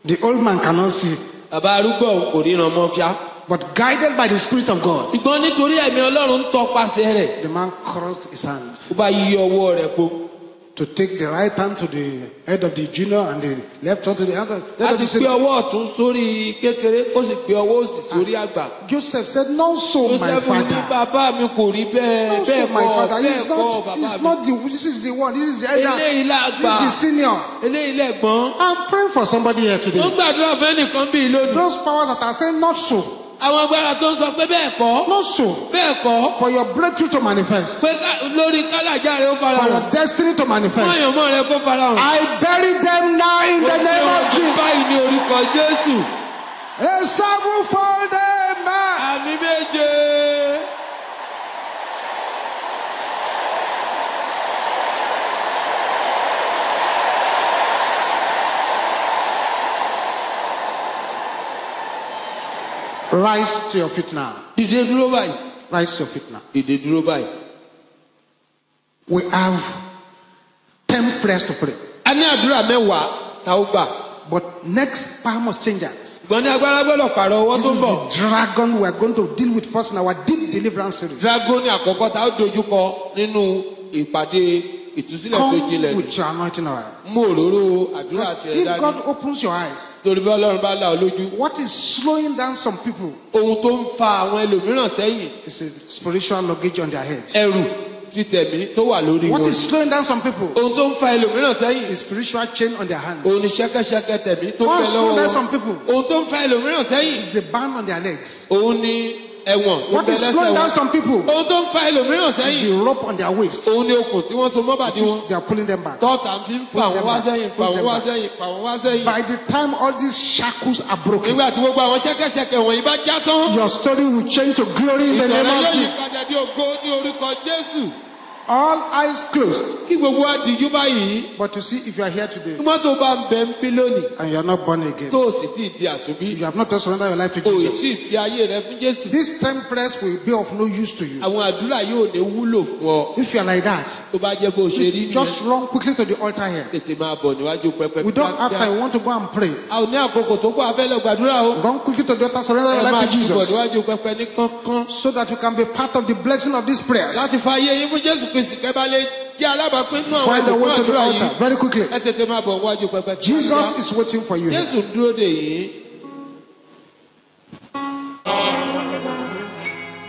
The old man cannot see, Bàbá arúgbó ọ̀hún kò ríran mọ́ fíá. but guided by the Spirit of God, Ṣùgbọ́n nítorí ẹ̀mí Ọlọ́run ń tọpasẹ̀ rẹ̀, the man crossed his hand ó bá yí ọwọ́ rẹ̀ po. to take the right hand to the head of the junior and the left hand to the head of the Láti gbé senior. ọwọ́ ọ̀tún sórí kékeré, ó sì gbé ọwọ́ òsì sórí àgbà. Joseph said, "Not so, my Joseph ní father. bàbá mi kò rí bẹ́ẹ̀, Not so, bẹ́ẹ̀ my kọ́, father. bẹ́ẹ̀ It's kọ́ not. bàbá It's mi. not the. This is the one. This is the elder. Eléyìí làgbà, This is the senior." eléyìí lẹ̀gbọ́n. I'm praying for somebody here Wọ́n today. gbàdúrà fẹ́ nìkan bíi lónìí. Those powers that are saying not so, Àwọn agbára tó ń sọ pé bẹ́ẹ̀ kọ́, not so, bẹ́ẹ̀ kọ́, for your breakthrough to manifest, pé lórí kálàjà rẹ̀ ó fara for hàn. your destiny to manifest. Mọ̀yànmọ́ rẹ̀ kó fara hàn. I bury them now in the name of Jesus. Báyìí ní orúkọ Jésù. A sevenfold amen. Àmì méje. Rise to your feet now. Dìde dúró báyìí. Rise to your feet now. Dìde dúró báyìí. We have 10 prayers to pray. A ní àdúrà mẹ́wàá tá ó gbà. But next power must change us. Ṣùgbọ́n ní agbára gbọ́dọ̀ pààrọ̀ ọwọ́ This tó ń is bọ̀. the dragon we are going to deal with first in our deep deliverance series. Dragoni àkọ́kọ́ tá ó dojúkọ nínú ìpàdé ìtúsílẹ̀ tó Come jinlẹ̀. with your anointing oil. Mú òróró àdúrà Because tirẹ̀ if dání. God opens your eyes, Torí bí Ọlọ́run bá là ọ́ lójú. what is slowing down some people Ohun tó ń fa àwọn ẹlòmíràn sẹ́yìn. is a spiritual luggage on their head. Ẹrù ti tẹ̀mí tó wà lórí What wọn. is slowing down some people Ohun tó ń fa ẹlòmíràn sẹ́yìn. is spiritual chain on their hands. Òun ni ṣẹ́kẹ́ṣẹkẹ̀ tẹ̀mí tó ń What bẹ slowing lọ́wọ́ down wọn. some people Ohun tó ń fa ẹlòmíràn sẹ́yìn. is the band on their legs. Òun ni ẹ̀wọ̀n tó ń What bẹ is lẹ́sẹ̀ slowing down wọn. some people Ohun tó ń fa ẹlòmíràn is sẹ́yìn. the rope on their waist. Òun ni okùn tí wọ́n so mọ́bàdí wọn. They are pulling them back. Tọ́ta fi ń fà wọ́n wá sẹ́yìn, fà wọ́n wá sẹ́yìn, fà wọ́n wá sẹ́yìn. By the time all these shackles are broken, Nígbà tí gbogbo àwọn ṣẹ́kẹ́ṣẹkẹ̀ wọ̀nyí bá já tán. your story will change to glory in the Ìtọ̀rẹ́ name yóò of yí Jesus. padà di ògo ní orúkọ Jésù. All eyes closed. Kí gbogbo wa dìjú báyìí. But you see, if you are here today Nígbà tó bá ń bẹ ń bí lónìí. and you are not born again, Tó o sì tí ì di àtúnbí. you have not yet surrendered your life to O ì tí ì Jesus, fi ayé rẹ fún Jésù. these 10 prayers will be of no use to you. Àwọn àdúrà yóò ní wúlò fún ọ. If you are like that, Tó bá jẹ́ bó ṣe rí please nìyẹn. just run quickly to the altar here. Tètè máa bọ̀ níwájú pẹpẹ. We don't have time. We want to go and pray. A ò ní àkókò tó kọ́ afẹ́lẹ́ gbàdúrà o. Run quickly to the altar, surrender your Ẹ máa life to túbọ̀ Jesus, níwájú pẹpẹ ní kánkán. so that you can be part of the blessing of these prayers. Láti fa ayé yín fún Jésù Kristi kẹ́bá lè jẹ́ alábàápín nínú àwọn Find the way ìbùkún to the àdúrà altar yìí. very quickly. Ẹ tètè máa bọ̀ níwájú pẹpẹ. Jesus is waiting for you here. Jésù dúró dè yín.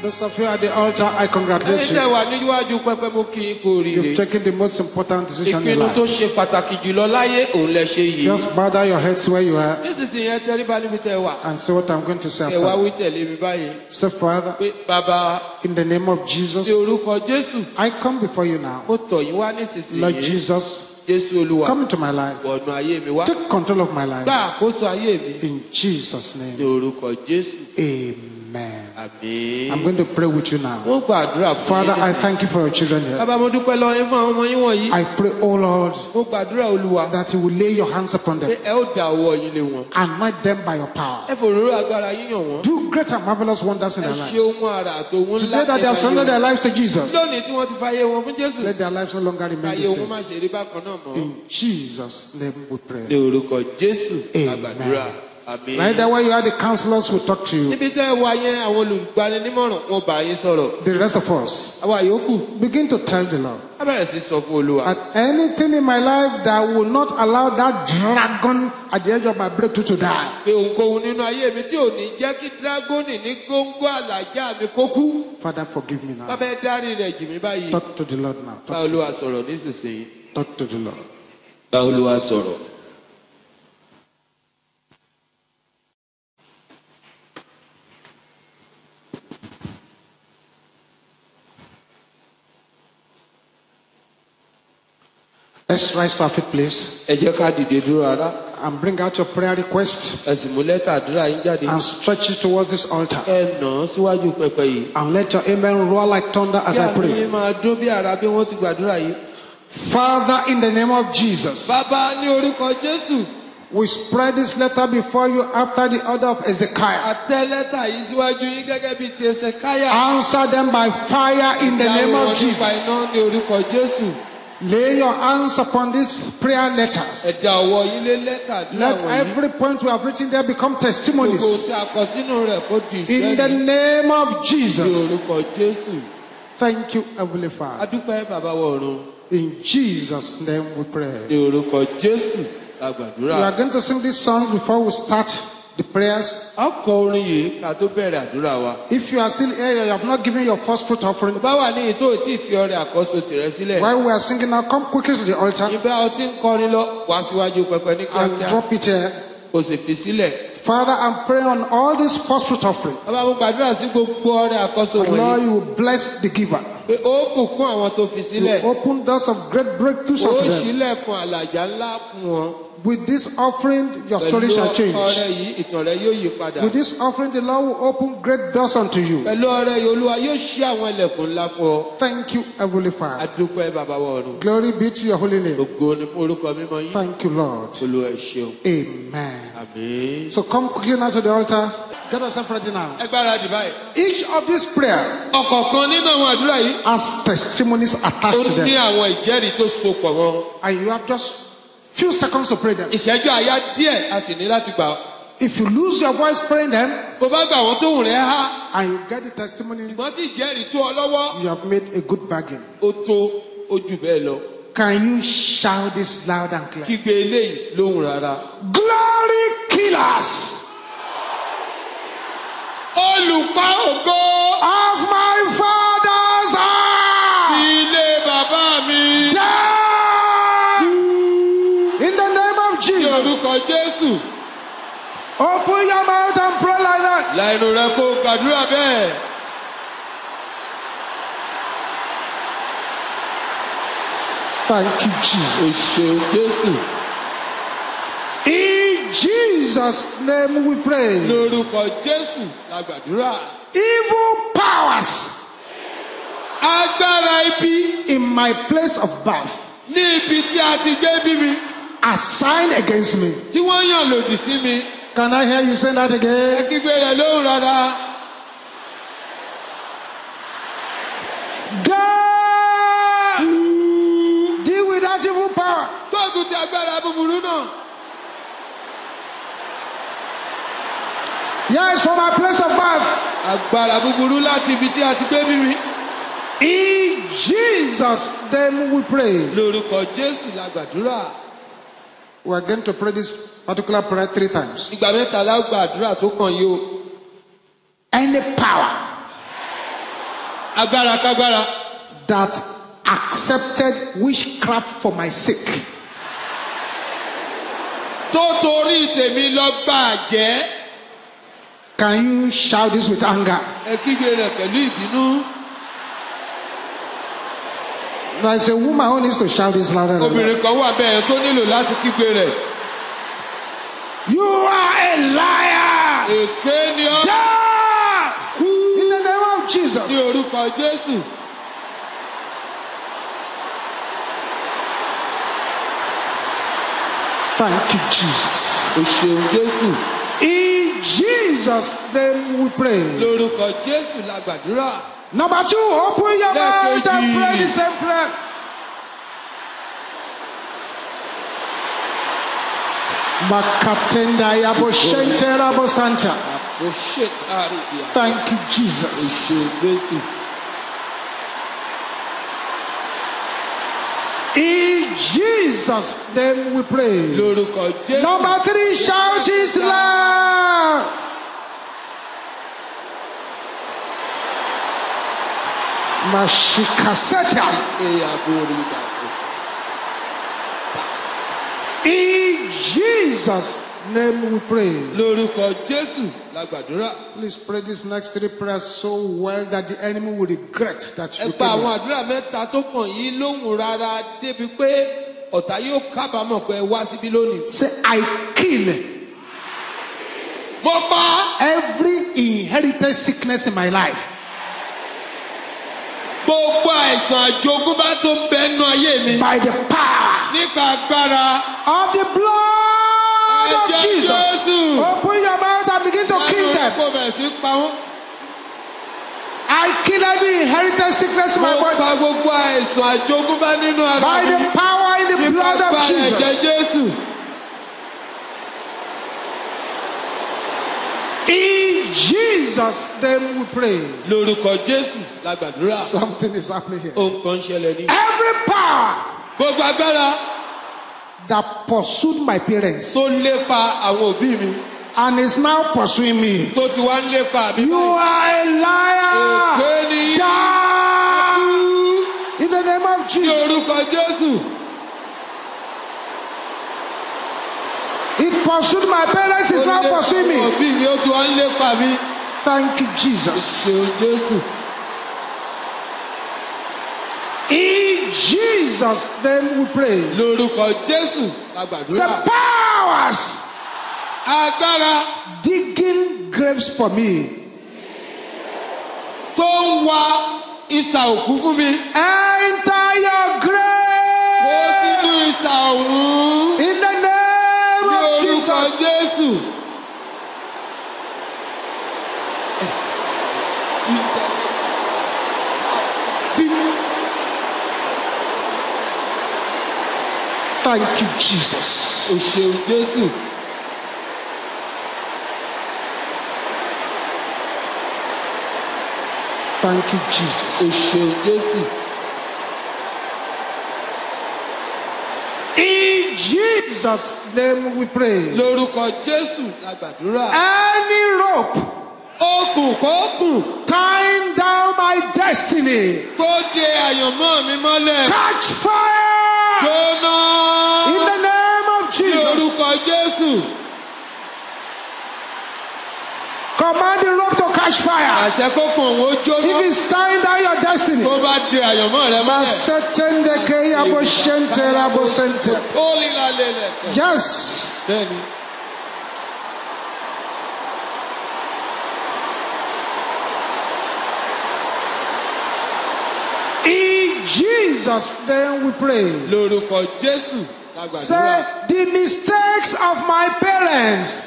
Those of you at the altar, I Ẹni congratulate tẹ́ you. wà níwájú pẹpẹ mo kí yín kú You've oríire. taken the most important decision in Ìpinnu tó life. ṣe pàtàkì jùlọ láyé òun lẹ ṣe yìí. Just bow down your heads where you are Nísinsìnyí ẹ tẹríba níbi tẹ́ wà. and say what I'm going to say Ẹ wá after. wí tẹ̀lé mi báyìí. Say, Father, Pé bàbá in the name of ní Jesus, orúkọ Jésù. I come before you now. Mo tọ̀ yín wá Lord nísinsìnyí. Jesus, Jésù Olúwa. come into my life. Wọ̀nù ayé mi wá. Take control of my life. Gba àkóso ayé mi. In Jesus' Ní name, orúkọ Jésù. amen. Àmín. I'm going to pray with you now. Wọ́n gbàdúrà fún Father, I yín. thank you for your children here. Bàbá mo dúpẹ́ lọ́wọ́ yín fún àwọn ọmọ yín wọ̀nyí. I pray, oh Lord, Mo gbàdúrà Olúwa that you will lay your hands upon pé them. ẹ ó da ọwọ́ yín lé wọn. Anoint them by your power. Ẹ fòróró agbára yín yàn wọ́n. Do great and marvelous wonders in Ẹ their ṣe lives. ohun àrà àti ohun ńlá. Today that they have surrendered their lives to Jesus, Lónìí tí wọ́n ti fàyè wọn fún Jésù. let their lives no longer remain Ayé the wọn same. má ṣe rí bákan náà mọ́. In Jesus' name we pray. Ní orúkọ Jésù Amen. àgbàdúrà. Àmín. Right there where you are, the counselors will talk to you. Níbi tẹ́ ẹ wá yẹn àwọn olùgbaninímọ̀ràn wọn bá yín sọ̀rọ̀. The rest of us, Àwa yòókù begin to tell the Lord á bẹ̀rẹ̀ sí sọ fún Olúwa. that anything in my life that will not allow that dragon at the edge of my breakthrough to die, Pé ohunkóhun nínú ayé mi tí ò ní jẹ́ kí dírágónì ní góńgó àlàjá mi kó kú. Father, forgive me now. Bàbá ẹ dárí rẹ̀ jì mí báyìí. Talk to the Lord now. Bá Olúwa sọ̀rọ̀ nísinsìnyí. Talk to the Lord. Bá Olúwa sọ̀rọ̀. Let's rise to our feet, please. Ẹ jẹ́ ká dìde dúró ara. and bring out your prayer request ẹ sì mú lẹ́tà àdúrà yín jáde. and stretch it towards this altar. ẹ nà án síwájú pẹpẹ yìí. And let your amen roar like thunder as kí I àmì pray. yín máa dún bí àrá bí wọ́n ti gbàdúrà yìí. Father, in the name of Jesus, bàbá ní orúkọ Jésù. we spread this letter before you after the order of Ezekiah. àtẹ lẹ́tà yìí síwájú yín gẹ́gẹ́ bí ti Hesekiah. Answer them by fire in the name of nípa Jesus. iná ní orúkọ Jésù. Lay your hands upon these prayer letters. ẹ dá ọwọ́ yín lé lẹ́tà àdúrà Let wọ̀nyí. every point we have written there become gbogbo testimonies. tí a kọ sínú rẹ̀ kó di In the ìjẹ́rìí name of ní Jesus. orúkọ Jésù. Thank you, Heavenly Father. adúpẹ́ bàbá wa ọ̀run. In Jesus' name we pray. ní orúkọ Jésù la We gbàdúrà. are going to sing this song before we start the prayers. a kọ orin yìí ká tó bẹ̀rẹ̀ àdúrà wa. If you are still here, you have not given your first fruit offering. bá wà ní ìtò tí fi ọrẹ àkọ́so tìrẹ sílẹ̀. While we are singing now, come quickly to the altar ìbá ọtí ń kọrin lọ wá síwájú pẹpẹ ní and kíákíá. drop it here. kò sì fi sílẹ̀. Father, I'm praying on all this first fruit offering. bàbá mo gbàdúrà sí gbogbo ọrẹ àkọ́so Lord, wọ̀nyí. you will bless the giver. pé ó bùkún àwọn tó fi sílẹ̀. You open doors of great breakthroughs ó unto them. ṣílẹ̀kùn àlàjá ńlá fún wọn. With this offering, your story pẹ̀lú shall change. ọrẹ yìí ìtàn rẹ yóò yí padà. With this offering, the Lord will open great doors unto you. pẹ̀lú ọrẹ yìí olúwa yóò ṣí àwọn ilẹ̀kùn ńlá fún ọ. Thank you, Heavenly Father. adúpẹ́ bàbá wa ọ̀run. Glory be to your holy name. ògo ni fún orúkọ mímọ́ yín. Thank you, Lord. olúwa ẹ ṣeun. Amen. àmín. So come quickly now to the altar. Get yourself ready now. ẹ gbáradì báyìí. Each of these prayer ọ̀kọ̀ọ̀kan nínú àwọn àdúrà yìí. has testimonies ó attached to ní them. àwọn ìjẹ́rìí tó so pọ̀ wọn. And you have just few seconds to pray them. ìṣẹ́jú àyá díẹ̀ a sì ní láti gbà. If you lose your voice praying them bó bá gbà wọ́n tóhùn rẹ̀ há. and you get the testimony, ìgbọ́n tí ìjẹ́rìí tó ọ lọ́wọ́. you have made a good bargain. ó tó ojú bẹ́ẹ̀ lọ. Can you shout this loud and clear? kígbe eléyìí lóhùn rárá. Glory killers olùpá ògo of my father's house. ilé bàbá mi. Die! In the name of ní Jesus. orúkọ Jésù. Open your mouth and pray like that. la inú rẹ kó gbàdúrà bẹ́ẹ̀. Thank you, o Jesus. ṣeun Jésù. In Jesus' name we pray. lórúkọ Jésù la gbàdúrà. Evil powers agbára ibi in my place of birth ní ibi tí a ti gbé bí mi. assigned against me. tí wọ́n yàn lòdì sí mi. Can I hear you say that ẹ again? kígbe rẹ̀ lóhùn rárá. Die! Deal with that evil power. gbógun ti agbára búburú náà. Yes, from my place of birth. agbára búburú láti ibi tí a ti gbé bí mi. In Jesus' name we pray. lórúkọ Jésù la gbàdúrà. We are going to pray this particular prayer 3 times. ìgbà mẹ́ta la gbàdúrà tó kàn yìí o. Any power agbára kágbára that accepted witchcraft for my sake, tó torí tèmi lọ gbà jẹ́. can you shout this with anger? ẹ kígbe rẹ̀ pẹ̀lú ìbínú. There's a woman who needs to shout this louder. obìnrin kan wà bẹ́ẹ̀ tó nílò láti kígbe rẹ̀. You are a liar. èké ni ọ́. Die! kú In the name of ní Jesus. orúkọ Jésù. Thank you, Jesus. o ṣeun Jésù. In Jesus' name we pray. lórúkọ Jésù la gbàdúrà. Number 2, open your mouth and pray the same prayer. Makatenda yabo shentera bo santa. àkóṣe kárí ìyá. Thank you, o Jesus. ṣeun Jésù. In Jesus' name we pray. lórúkọ Jésù. Number 3, shout it loud. Mashikasetia. Eyabori dàkóso. In Jesus' name we pray. lórúkọ Jésù la gbàdúrà. Please pray these next 3 prayers so well that the enemy will regret that ẹ you gba came àwọn here. àdúrà mẹ́ta tó kàn yìí lóhùn rárá débi pé ọ̀tá yóò kábàámọ̀ pé ẹ wá síbí lónìí. Say, I kill mo pa every inherited sickness in my life. gbogbo àìsàn àjogúnbá tó ń bẹ nínú ayé mi. By the power nípa agbára of the blood of Ẹ̀jẹ̀ Jesus. Jésù. Open your mouth and begin to kill them. kó bẹ̀rẹ̀ sí pa wọ́n. I kill every inherited sickness in my mo body. pa gbogbo àìsàn àjogúnbá nínú ara By mi. the power in the nípa blood of agbára ẹ̀jẹ̀ Jesus. Jésù. In Jesus' name we pray. lórúkọ Jésù la gbàdúrà. Something is happening here. ohun kan ṣẹlẹ̀ ní. Every power gbogbo agbára that pursued my parents tó lépa àwọn òbí mi and is now pursuing me. tó ti wá ń lépa mi. You are a liar. òkè ni Die in the name of ní Jesus. orúkọ Jésù. It pursued my parents, is now pursuing me. òbí mi ó ti wá ń lépa mi. Thank you, Jesus. ṣeun Jésù. In Jesus' name we pray. lórúkọ Jésù la The gbàdúrà. powers agbára digging graves for me. tó ń wa isà òkú fún mi. Enter your kó grave sínú isà òun. in the name ní of orúkọ Jesus. Jésù. Thank you, Jesus. o ṣeun Jésù. Thank you, Jesus. o ṣeun Jésù. In Jesus' name we pray. lórúkọ Jésù la gbàdúrà. Any rope okùn kókùn tying down my destiny, tó de àyànmọ́ mi mọ́lẹ̀. catch fire jóná. in the name of ní Jesus. orúkọ Jésù. Command the rope to catch fire. àṣẹ kókùn òun ó If jóná. it's tying down your destiny, tó bá de àyànmọ́ rẹ mọ́lẹ̀. Masetendekeyaboshenterabosente. tó líla lélẹ̀ kẹ́. Yes. bẹ́ẹ̀ni. In Jesus' name we pray. lórúkọ Jésù la gbàdúrà. Say the mistakes of my parents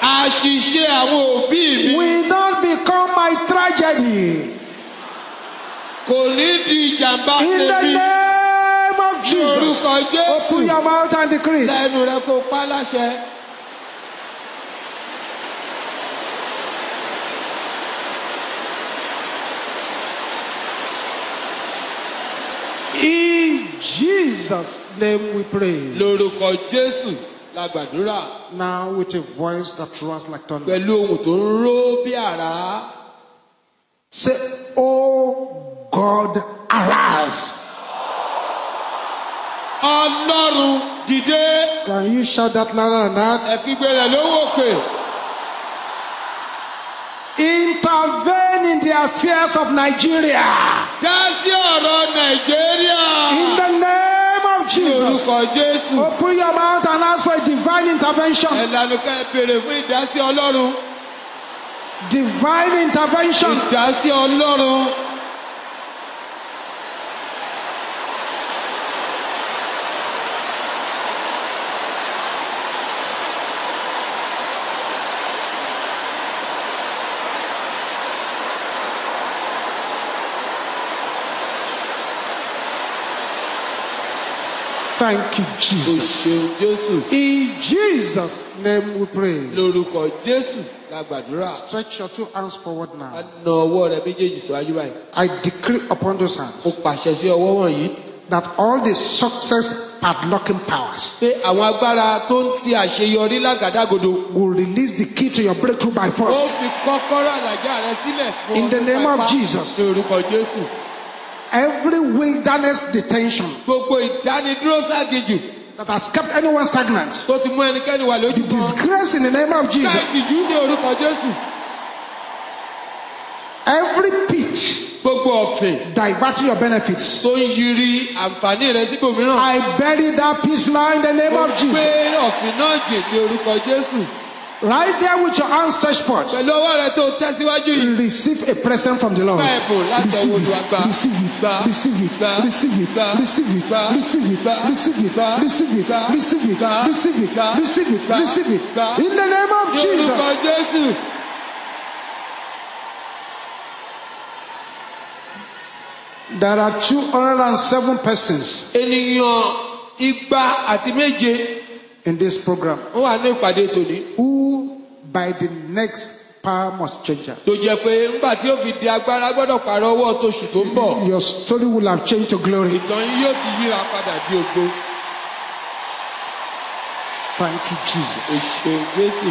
àṣìṣe àwọn òbí mi will not become my tragedy. kò ní di ìjàmbá In the tèmi. name of ní Jesus. orúkọ Jésù. Open your mouth and decree. lẹ́nu rẹ kó pa láṣẹ. In Jesus' name we pray. lórúkọ Jésù la gbàdúrà. Now with a voice that roars like thunder. pẹ̀lú ohùn tó ń ró bí àrá. Say, oh God, arise. Ọlọ́run dìde. Can you shout that louder than that? ẹ kígbe rẹ̀ lóhùn òkè. Intervene in the affairs of Nigeria. dá sí ọ̀rọ̀ Nàìjíríà. In the name of ní Jesus. orúkọ Jésù. Open your mouth and ask for a divine intervention. ẹ lanu ká ẹ béèrè fún ìdásí Ọlọ́run. Divine intervention. ìdásí Ọlọ́run. Thank you, o Jesus. ṣeun Jésù. In Jesus' name we pray. lórúkọ Jésù la gbàdúrà. Stretch your two hands forward a now. na ọwọ́ rẹ méjèèjì síwájú báyìí. I decree upon those mo hands pàṣẹ sí ọwọ́ wọ̀nyí that all the success padlocking powers pé àwọn agbára tó ń ti àṣeyọrí lágàdágodo. will release the key to your breakthrough by ó force. fi kọ́kọ́rọ́ àlàjá rẹ sílẹ̀ fún In the name of Jesus. ní orúkọ Jésù. Every wilderness detention gbogbo ìdánidúró ságejù that has kept anyone stagnant, tó ti mú ẹnikẹ́ni wà lójú kan. disgrace in the name of Jesus. láì tìjú ní orúkọ Jésù. Every pit gbogbo ọ̀fìn diverting your benefits. tó ń yiri àǹfààní rẹ síbòmíràn. I bury that peace now in the name Mo of gbé Jesus. ọ̀fìn náà jì ní orúkọ Jésù. Right there with your hands stretched forth. Pẹ̀lú ọwọ́ rẹ tó tẹ̀síwájú yìí. Receive a present from the Lord. Gba ẹ̀bùn láti ọwọ́ Receive Olúwa it. gbà. Receive it. Gbà. Receive it. Gbà. Receive it. Gbà. Receive it. Gbà. Receive it. Gbà. Receive it. Gbà. Receive it. Gbà. Receive it. Gbà. Receive it. Gbà. Receive it. Gbà. Receive it. Gbà. In the name of Ní Jesus. orúkọ Jésù. There are 207 persons Ènìyàn 207 in this program wọ́n wà ní ìpàdé tòní. who by the next power must change. Tó jẹ́ pé nígbà tí ó fi di agbára gbọ́dọ̀ pààrọ̀ ọwọ́ tóṣù tó ń bọ̀. Your story will have changed to glory. Ìtàn yìí yóò ti yíra padà di ògo. Thank you, Jesus. Èṣù Jésù.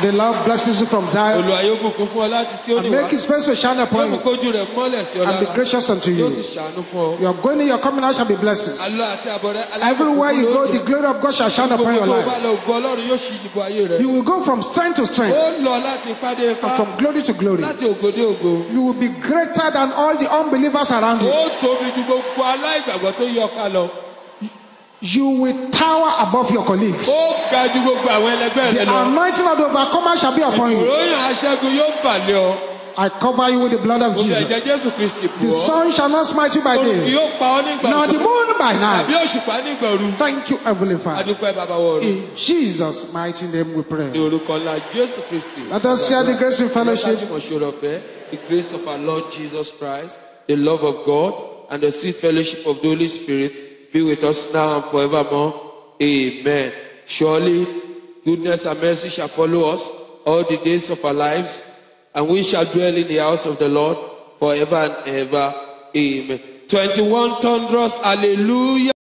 The Lord blesses you from Zion Olúwa yóò bùkún fún ọ láti sí and òní make wá. his face to shine Yóò upon mú you kójú rẹ̀ mọ́lẹ̀ sí ọ and be lára. gracious unto Yóò you. sì ṣàánú fún ọ. Your going and your coming out shall be blessings. Àlọ́ àti àbọ̀ rẹ̀ Everywhere you go, the glory of God shall shine upon your Gbogbo tó bá life. lọ ògo Ọlọ́run yóò ṣí ìbò ayé rẹ̀. You will go from strength to strength Ó lọ láti ipádé ipá. and from glory to glory. Láti ògo dé ògo. You will be greater than all the unbelievers around you. Ó tóbi ju gbogbo aláìgbàgbọ́ tó yọ ká lọ. You will tower above your colleagues. Ó ga ju gbogbo àwọn ẹlẹgbẹ́ The rẹ lọ. anointing of the overcomer shall be upon you. Ìròyìn aṣẹ́gun yóò bà lé ọ. I cover you with the blood of Ó fi Jesus. ẹ̀jẹ̀ Jésù Kristi bù The ọ́. sun shall not smite you by Oòrùn kì day, yóò pa ọ́ nígbà nor the òjò. moon by Àbí night. òṣùpá nígbà òru. Thank you, Heavenly Father. Adúpẹ́ bàbá wa ọ̀run. In Jesus' mighty name we Ní pray. orúkọ ńlá Jésù Kristi. Let us share the grace in fellowship. The grace of our Lord Jesus Christ, the love of God, and the sweet fellowship of the Holy Spirit be with us now and forevermore. Amen. Surely, goodness and mercy shall follow us all the days of our lives, and we shall dwell in the house of the Lord forever and ever. Amen. 21 thunderous hallelujah.